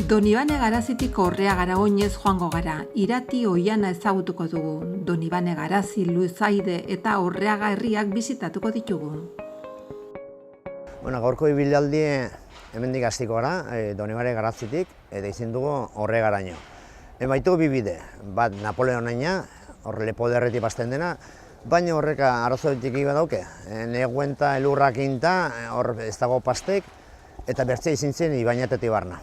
Donibane Garazitik Orreagara oinez joango gara. Irati oiana ezagutuko dugu. Donibane Garazi, Luzaide eta Orreaga herriak bizitatuko ditugu. Gaurko ibilaldi hemendik hastiko gara, Donibane Garazitik, eta izin dugu Orreagaraino. Baitugu bi bide, bat Napoleonaina, hor lepo derretik basten dena, baina horrek arazo txiki badauke. Neguen eta elurrak inta, hor ez dago pastek, eta bertzea izin zen Ibañatetik barna.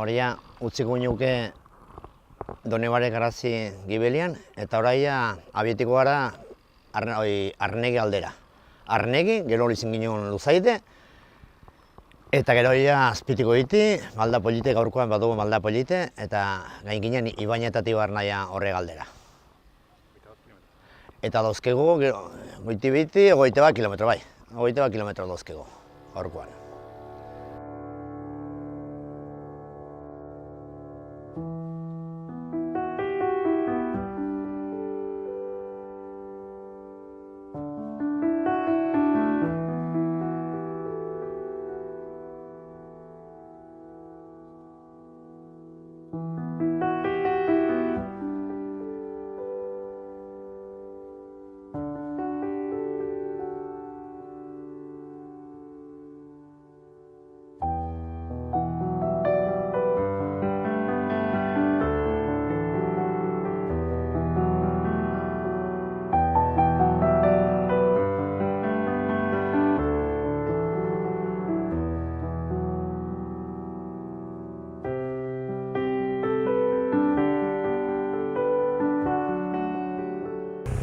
Horia utziko nuke Donibane Garazi gibelian, eta oraia abietiko gara Arnegi aldera. Arnegi, gero izin ginen Luzaide, eta gero azpitiko diti, malda polite, gaurkoan badugu malda polite, eta gain ginen Ibañetatik barnaia Orreaga aldera. Eta dauzkego, goiti biti, 21 kilometro bai. 21 kilometro dauzkego, gaurkoan.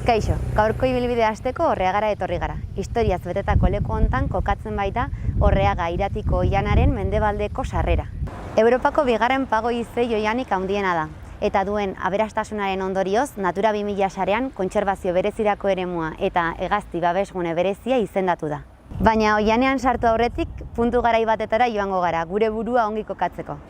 Kaixo, gaurko ibilbidea hasteko Orreagara etorri gara. Historiaz betetako leku hontan kokatzen baita Orreaga Iratiko oianaren mendebaldeko sarrera. Europako bigarren pago-izei oianik handiena da, eta duen aberastasunaren ondorioz Natura 2000 sarean kontserbazio berezirako eremua eta hegazti babesgune berezia izendatu da. Baina oianean sartu aurretik puntu garai batetara joango gara, gure burua ongi kokatzeko.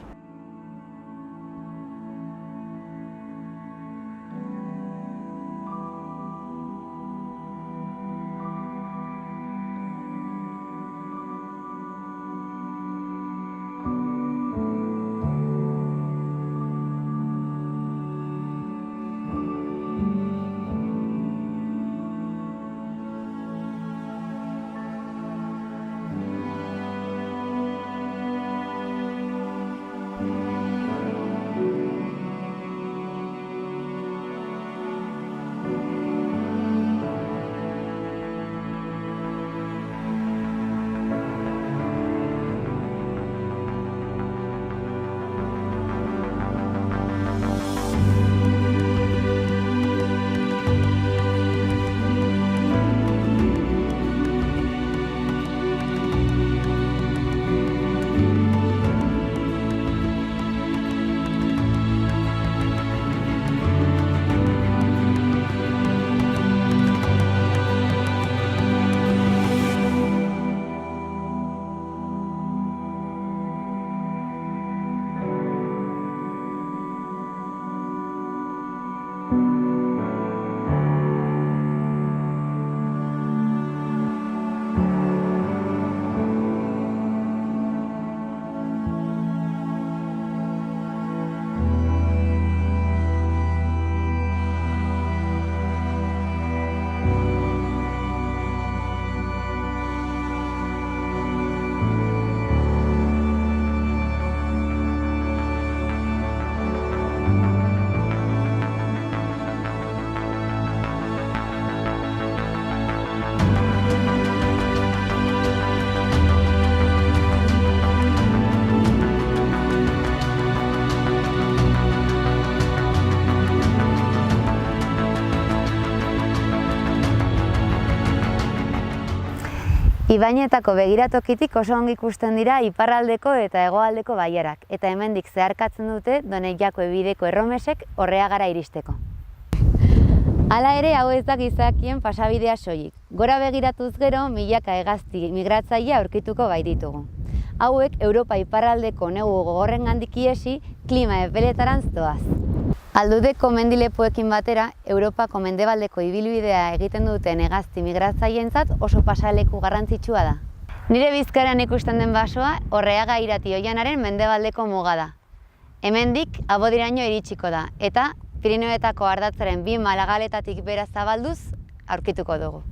Ibainetako begiratokitik oso ongi ikusten dira iparraldeko eta hegoaldeko bailarak, eta hemendik zeharkatzen dute Doneiako bideko erromesek Orreagara iristeko. Hala ere, hau ez da gizakien pasabidea soilik. Gora begiratuz gero, milaka hegazti migratzaile aurkituko baititugu. Hauek Europa iparraldeko negu gogorrengandik ihesi klima epeletarantz doaz. Aldudeko mendilepoekin batera, Europako mendebaldeko ibilbidea egiten duten hegazti migratzaileentzat oso pasaleku garrantzitsua da. Nire bizkaran ikusten den basoa Orreaga Irati Oihanaren mendebaldeko muga da. Hemendik Abodiraino iritsiko da eta Pirinioetako ardatzaren 2 malagaletatik bera zabalduz aurkituko dugu.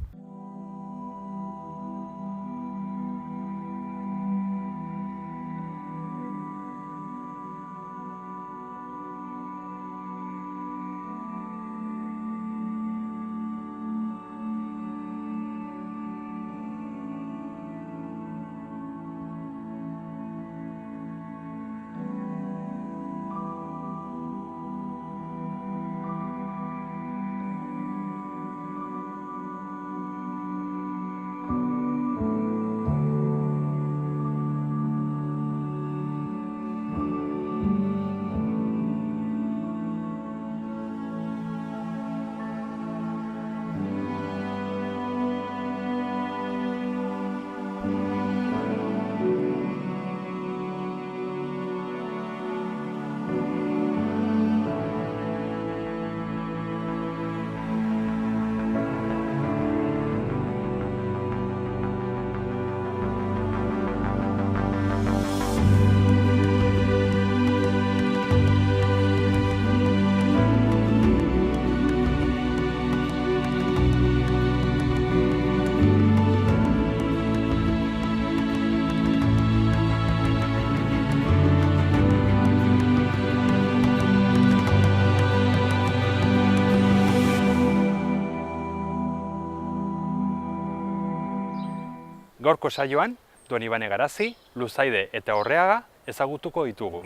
Gaurko saioan, Donibane Garazi, Luzaide eta Orreaga ezagutuko ditugu.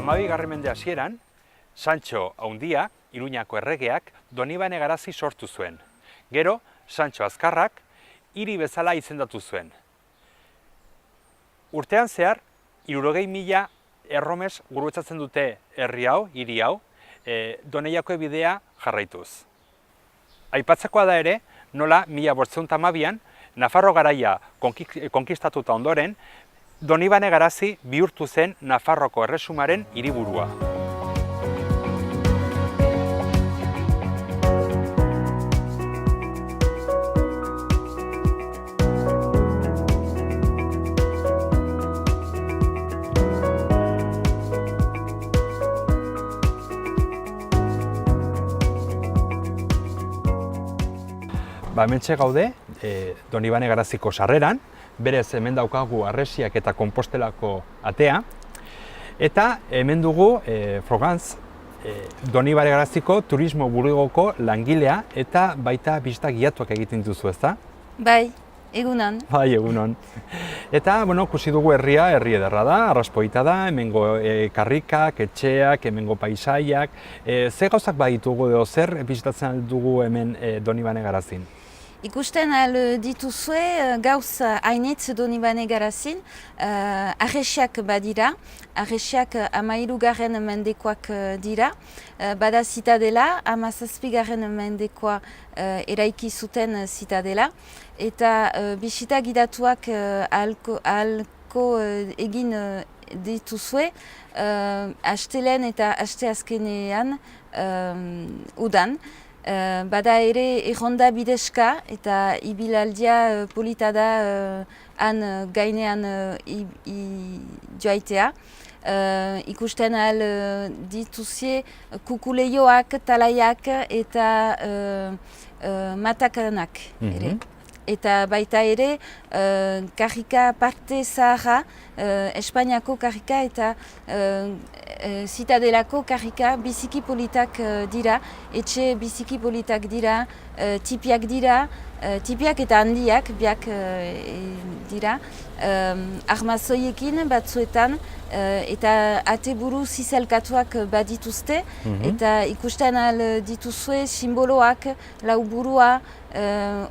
12. mende hasieran, Santxo Haundia, Iruñako erregeak, Donibane Garazi sortu zuen. Gero, Santxo Azkarrak, hiri bezala izendatu zuen. Urtean zehar, 60.000 erromes gurutzatzen dute herri hau, hiri hau, Doneiako bidea jarraituz. Aipatzekoa da ere, nola 1512an, Nafarro garaia konkistatuta ondoren, Donibane Garazi bihurtu zen Nafarroko erresumaren hiriburua. Hementxe gaude, Donibane Garaziko sarreran, berez hemen daukagu Harresiak eta Konpostelako atea, eta hemen dugu Frogantz, Donibane Garaziko turismo burugoko langilea eta baita bisita giatuak egiten duzu, ezta? Bai, egunon. Bai, egunon. Eta, ikusi dugu herria, herri ederra da, arraspoita da, hemengo karrikak, etxeak, hemengo paisaiak, ze gauzak baditugu edo zer bisitatzen dugu hemen Donibane Garazin? Ikusten ahal dituzue gauz hainitz Donibane Garazin, Harresiak badira, Harresiak 13. mendekoak dira, bada zitadela, 17. mendekoa eraiki zuten zitadela, eta bisita gidatuak ahalko egin dituzue, astelen eta asteazkenean udan. Bada ere erronda bideska eta ibilaldia polita da han gainean joaitea. Ikusten ahal dituzie kukuleioak, talaiak eta matakanak ere. Eta baita ere karrika parte zaharra, Espainiako karrika eta zitadelako karrika biziki politak dira, etxe biziki politak dira, tipiak dira, tipiak eta handiak biak dira, armazoiekin batzuetan eta ateburu zizelkatuak badituzte, eta ikusten ahal dituzue simboloak, lauburua,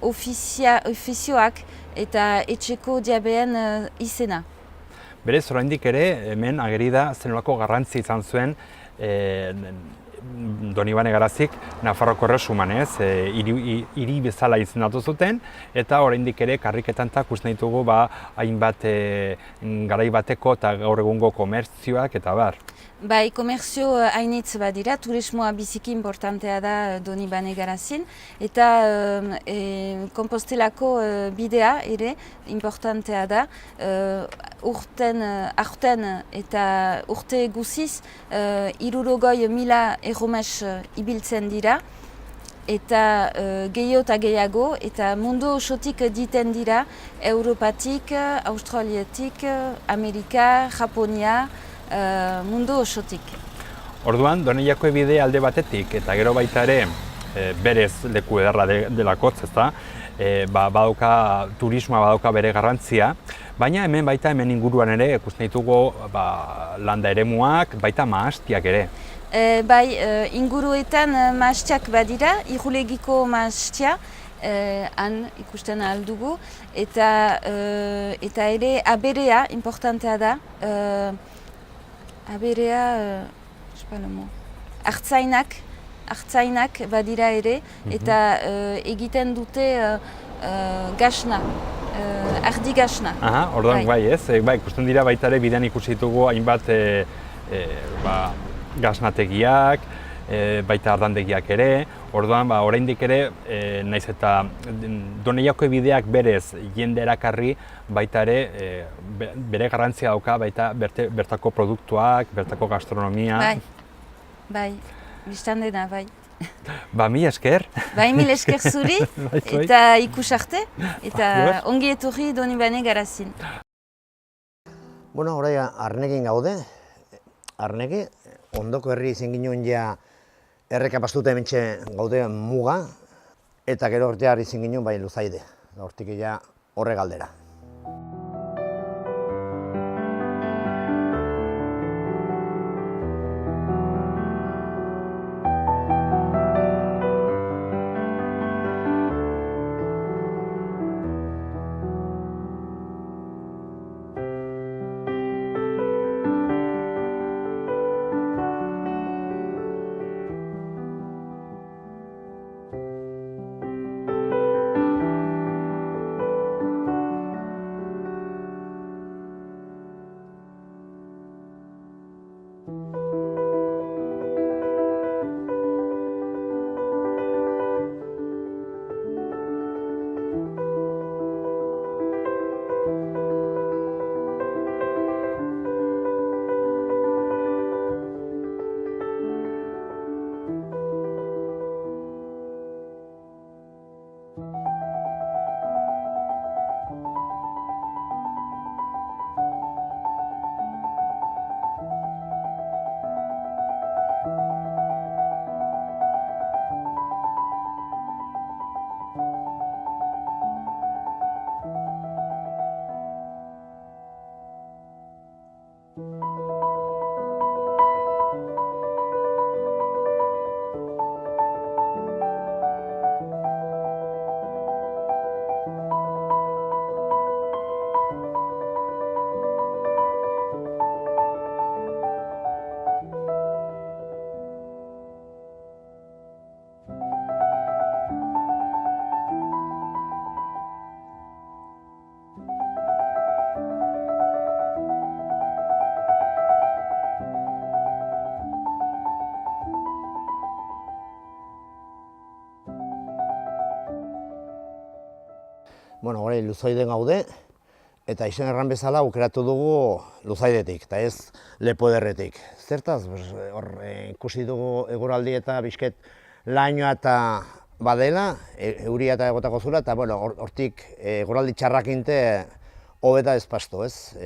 ofizioak eta etxeko diabeen izena. Berez, oraindik ere, hemen ageri da zenolako garrantzi izan zuen Donibane Garazik Nafarroko erresuman, hiri bezala izendatu zuten, eta oraindik ere karriketan ikusten ditugu hainbat garai bateko eta gaur egungo komertzioak eta bar. Bai, komerzio hainitz badira, turismoa biziki importantea da Donibane Garazin, eta Konpostelako bidea ere importantea da. Aurten eta urte guziz 60.000 erromes ibiltzen dira, eta gehiago eta gehiago, eta mundu osotik diten dira, Europatik, Australiatik, Amerika, Japonia, mundu osotik. Orduan, Doneiako bide alde batetik, eta gero baita ere berez leku ederra delakotz, ezta? Badauka, turismoa badauka bere garrantzia, baina hemen inguruan ere ikusten ditugu landa eremuak, baita mahastiak ere. Bai, inguruetan mahastiak badira, Irulegiko mahastia, han ikusten ahal dugu, eta ere aberea importantea da, aberea, hartzainak badira ere, eta egiten dute gasna, ardi gasna. Orduan bai ez, ikusten dira baita ere bidean ikusi ditugu hainbat gasnategiak, baita ardandegiak ere, orduan oraindik ere, naiz eta Doneiako bideak berez jende erakarri, baita ere bere garrantzia dauka baita bertako produktuak, bertako gastronomia. Bai, biztan dena, bai. Mil esker. Mil esker zuri, eta ikus arte, eta ongi etorri Donibane Garazin. Orai Arnekin gaude, Arneki, ondoko herri izan ginen ja errekapaztuta hementxe gaude muga, eta gero hortear izan ginen bai Luzaide, hortik ja horre galdera. Bueno, hori Luzaiden gaude, eta izen erran bezala aukeratu dugu Luzaidetik, eta ez Lepo Ederretik. Zertaz, hor ikusi dugu eguraldi eta bizket lainoa eta badela, euria eta egotako zula, eta bueno, hortik eguraldi txarrakinte hobeta ez pasto, ez?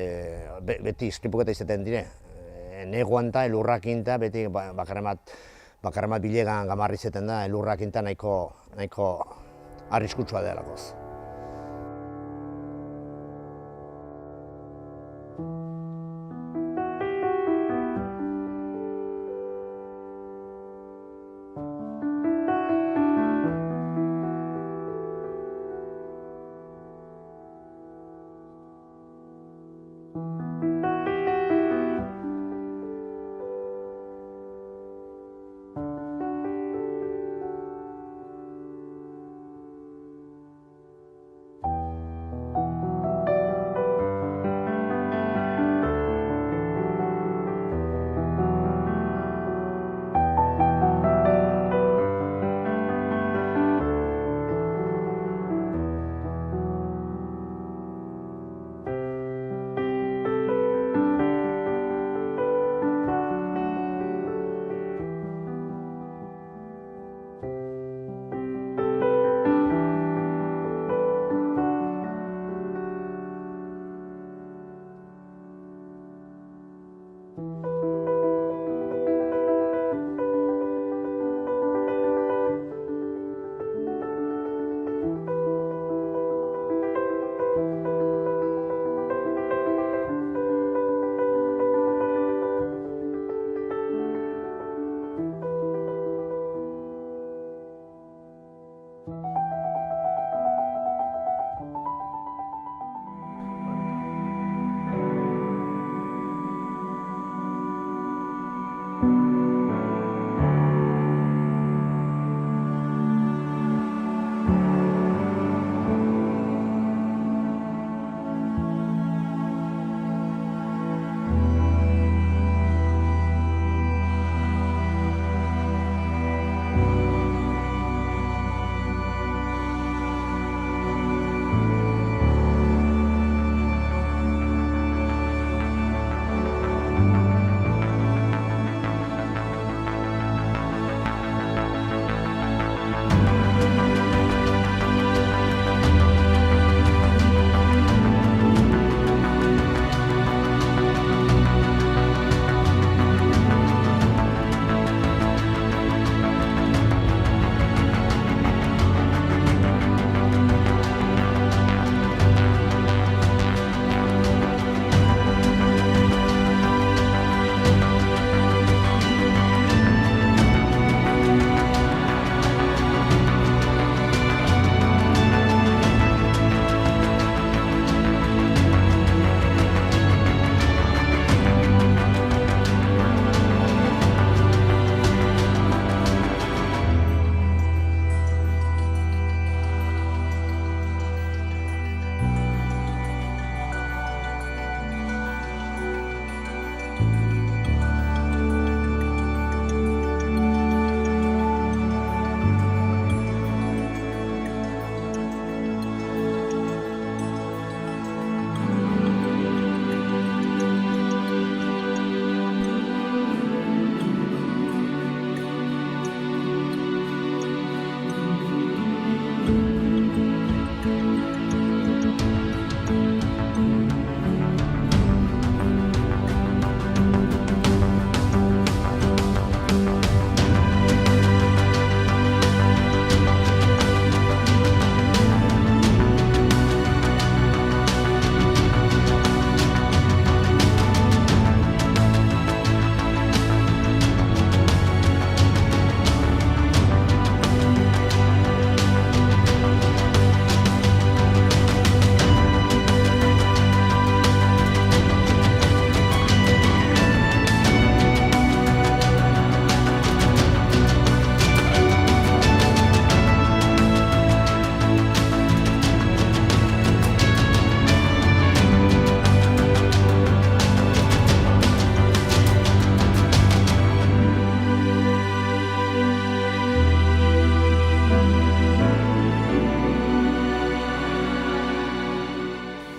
Beti istripuketa izaten dire. Neguanta, elurrakinta, beti bakarremat bilegan gamarri zeten da, elurrakinta nahiko arriskutsua delakoz.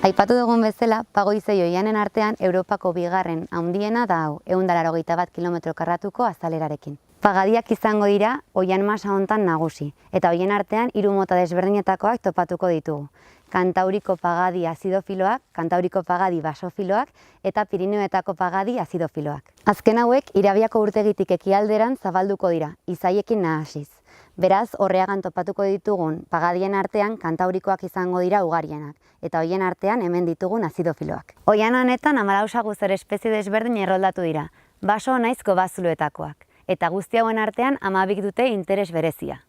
Aipatu dugun bezala, Pago Izei oianen artean Europako bigarren handiena da hau, 181 kilometro karratuko azalerarekin. Pagadiak izango dira oian masa hontan nagusi, eta hoien artean 3 mota desberdinetakoak topatuko ditugu. Kantauriko pagadi azidofiloak, Kantauriko pagadi basofiloak eta Pirineoetako pagadi azidofiloak. Azken hauek Irabiako urtegitik ekialderan zabalduko dira, Izaiekin nahasiz. Beraz, Orreagan topatuko ditugun pagadien artean Kantaurikoak izango dira ugarienak, eta hoien artean hemen ditugun azidofiloak. Oian honetan 14 guzer espezie desberdin erroldatu dira, baso naiz kobazuloetakoak, eta guzti hauen artean 12 dute interes berezia.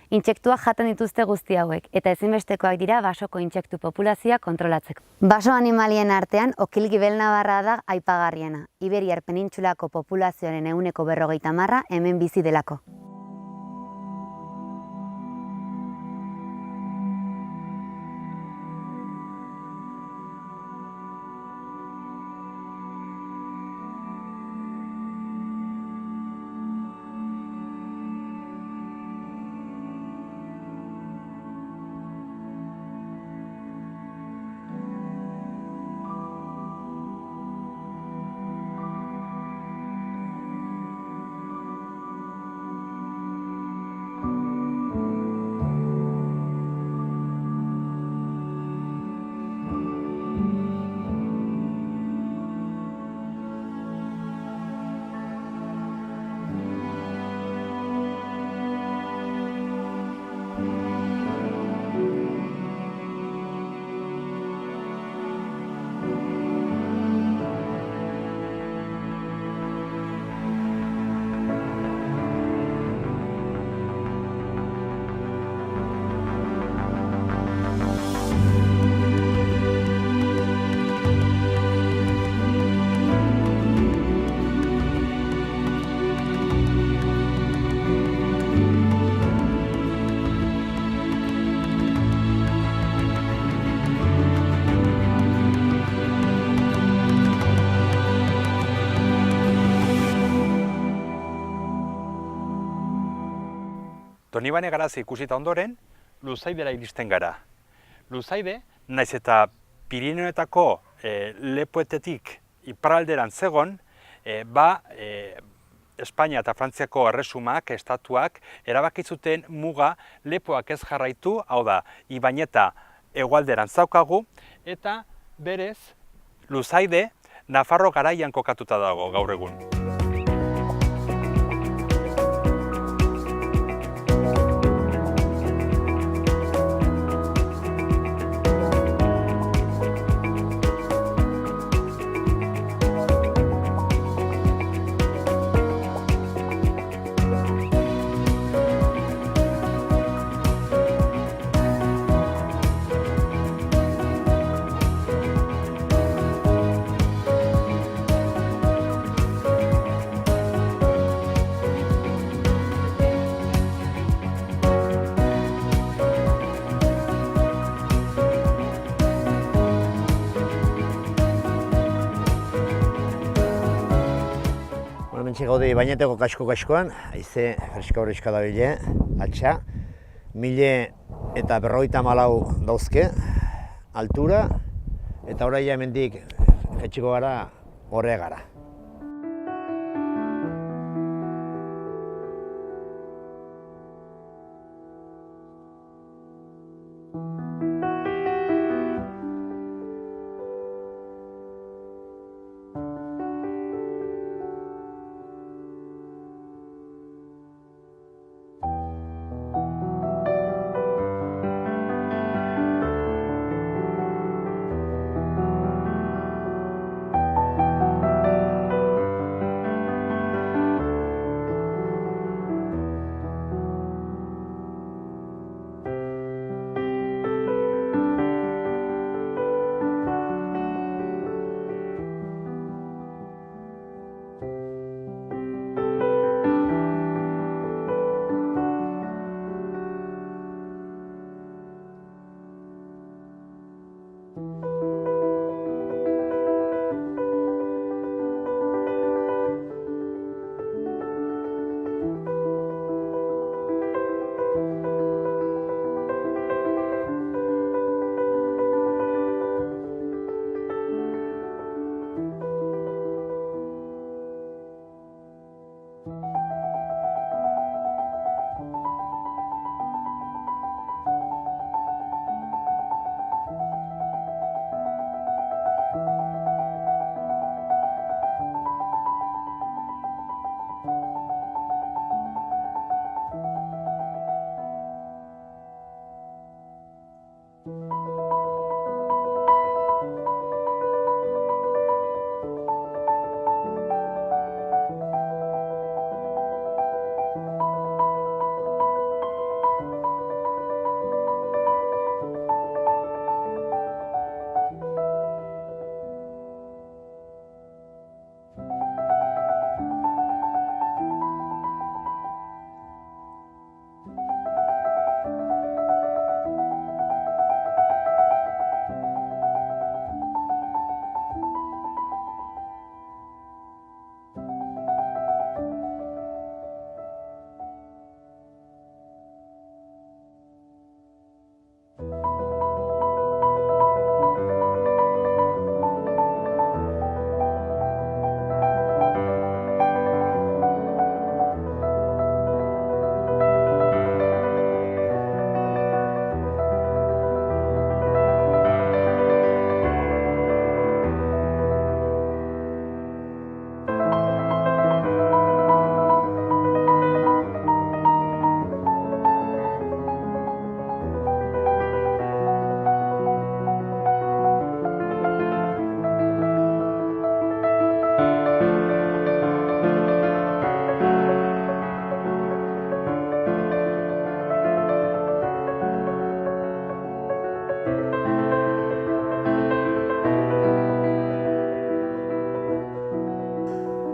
Intsektuak jaten dituzte guzti hauek, eta ezinbestekoak dira basoko intsektu populazioa kontrolatzeko. Baso animalien artean okilgibelnabarra da aipagarriena, Iberiar penintsulako populazioaren 40% hemen bizi delako. Donibane Garazi ikusita ondoren, Luzaidera iristen gara. Luzaide, naiz eta Pirineoetako lepoetetik iparralderan zegon, Espainia eta Frantziako erresumak, estatuak, erabakitzuten muga lepoak ez jarraitu, hau da, Ibañeta hegoalderan zaukagu, eta berez, Luzaide, Nafarro garaian kokatuta dago gaur egun. Hementxe gaude Ibañeteko kaskoan, haize freska da bile, altxa, 1054 dauzke, altura, eta oraia hemendik jetxiko gara Orreagara.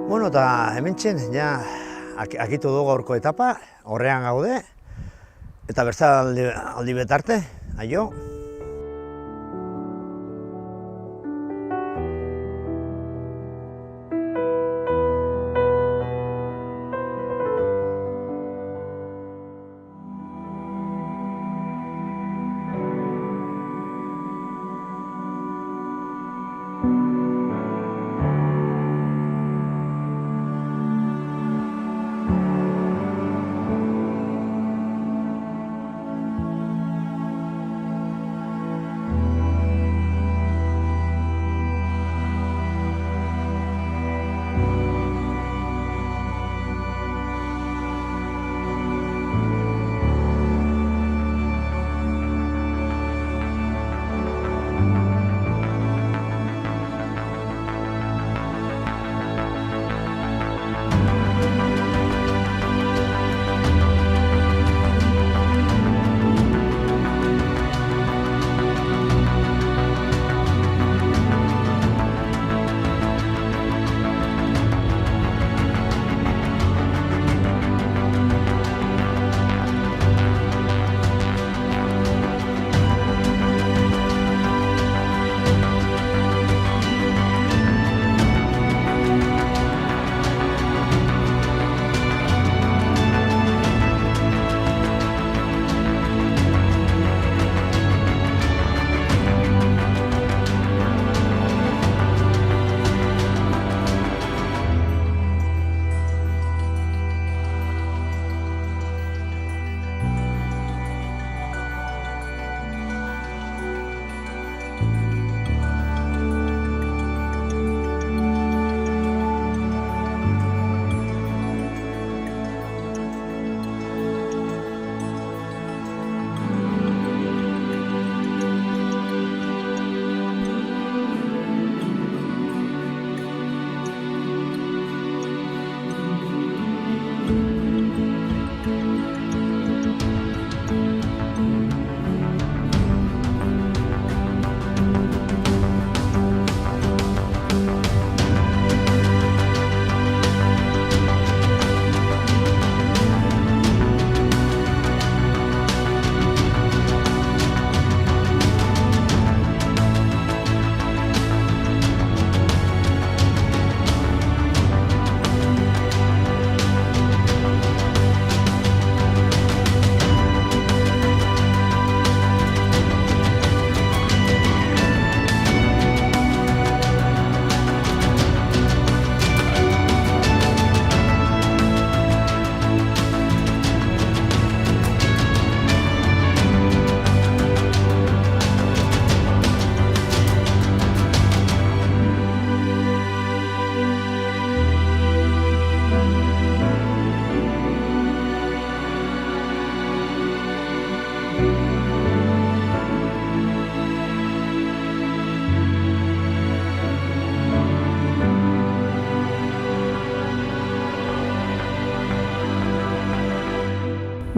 Bueno, eta hementxen, ja, akitu dugu gaurko etapa, horrean gaude, eta aldi betarte, aio.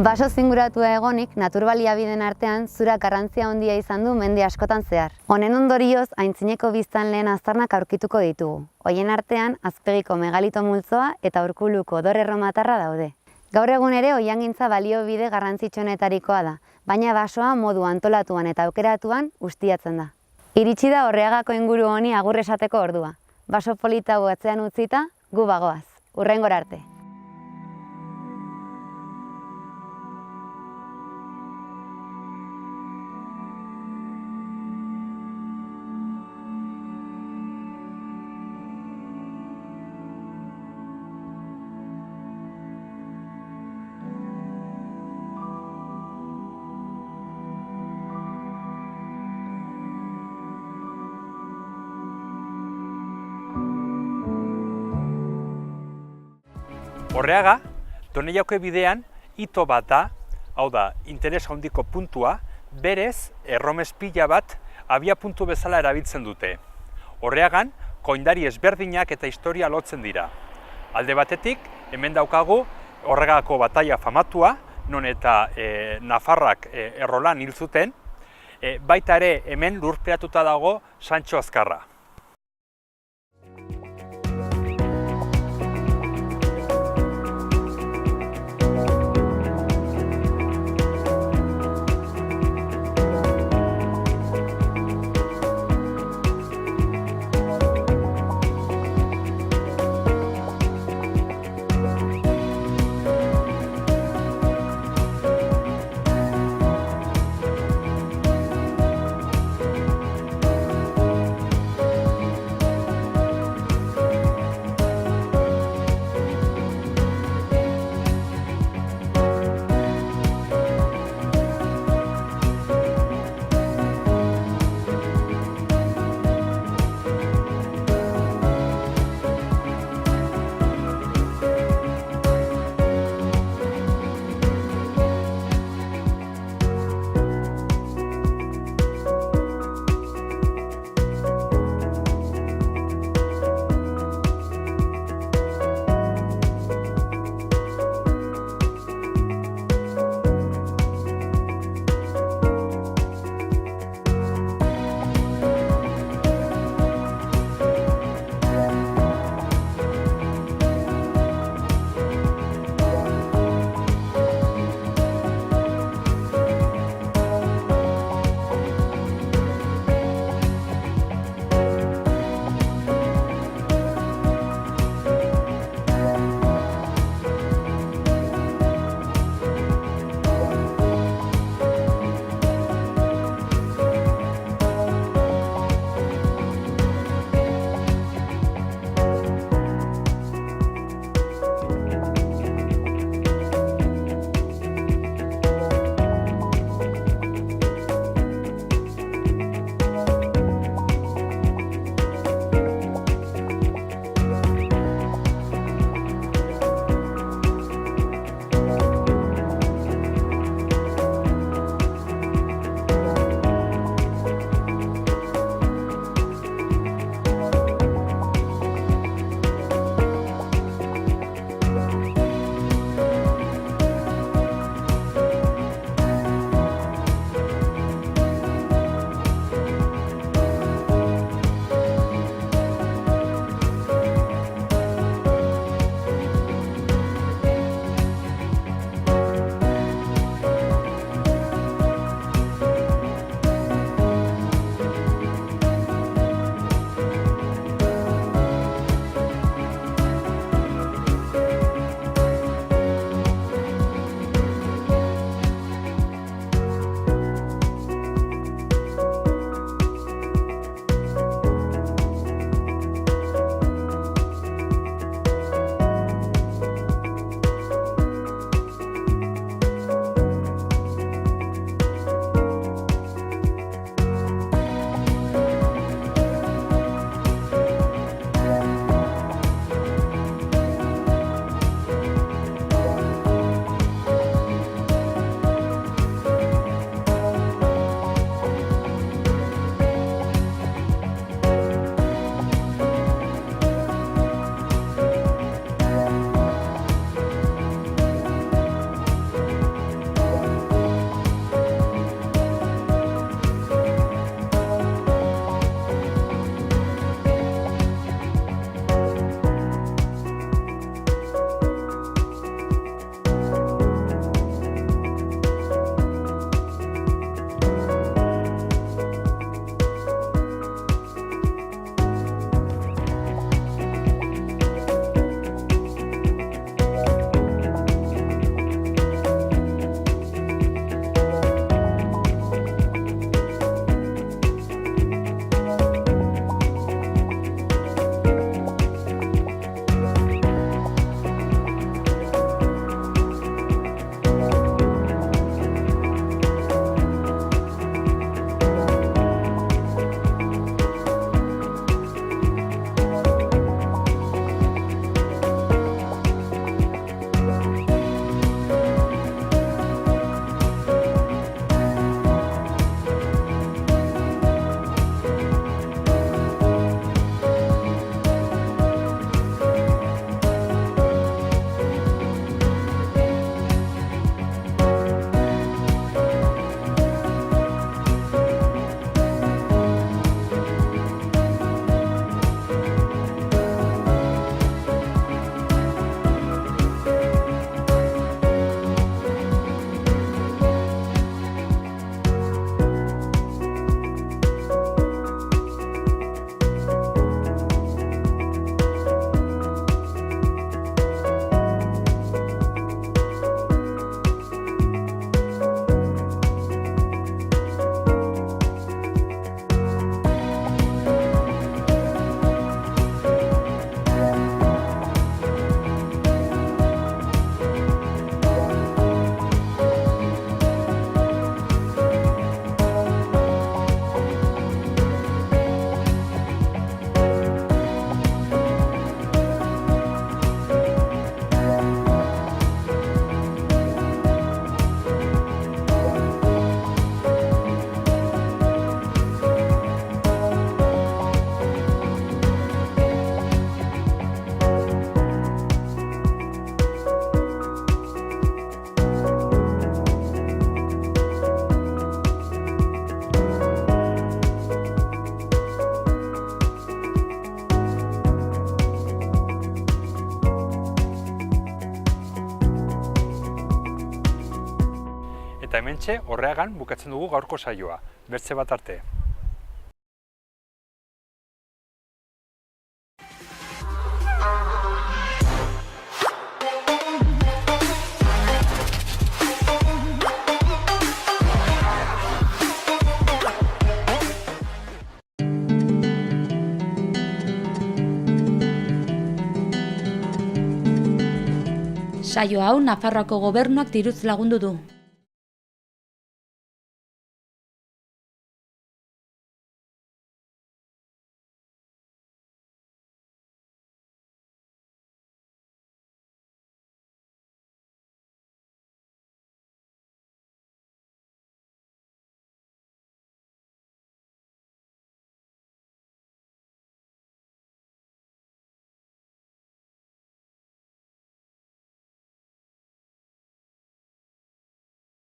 Baso zinguratua egonik, naturbaliabideen artean zura garrantzia handia izan du mende askotan zehar. Honen ondorioz, aintzineko biztanleen aztarnak aurkituko ditugu. Hoien artean, Azpegiko megalito multzoa eta Urkuluko dorre erromatarra daude. Gaur egun ere oihangintza baliobide garrantzitsuenetarikoa da, baina basoa modu antolatuan eta aukeratuan ustiatzen da. Iritsi da Orreagako inguru honi agur esateko ordua. Baso polita hau atzean utzita, gu bagoaz. Hurrengora arte. Orreaga, Doneiako bidean hito bat da, hau da, interes handiko puntua, berez erromes pila bat abia puntu bezala erabiltzen dute. Orreagan, koindari ezberdinak eta historia lotzen dira. Alde batetik, hemen daukagu Orreagako bataila famatua, non eta Nafarrak errolan hil zuten, baita ere hemen lurperatuta dago Santxo Azkarra. Eta hementxe Orreagan bukatzen dugu gaurko saioa. Bertze bat arte. Saio hau Nafarroako Gobernuak diruz lagundu du.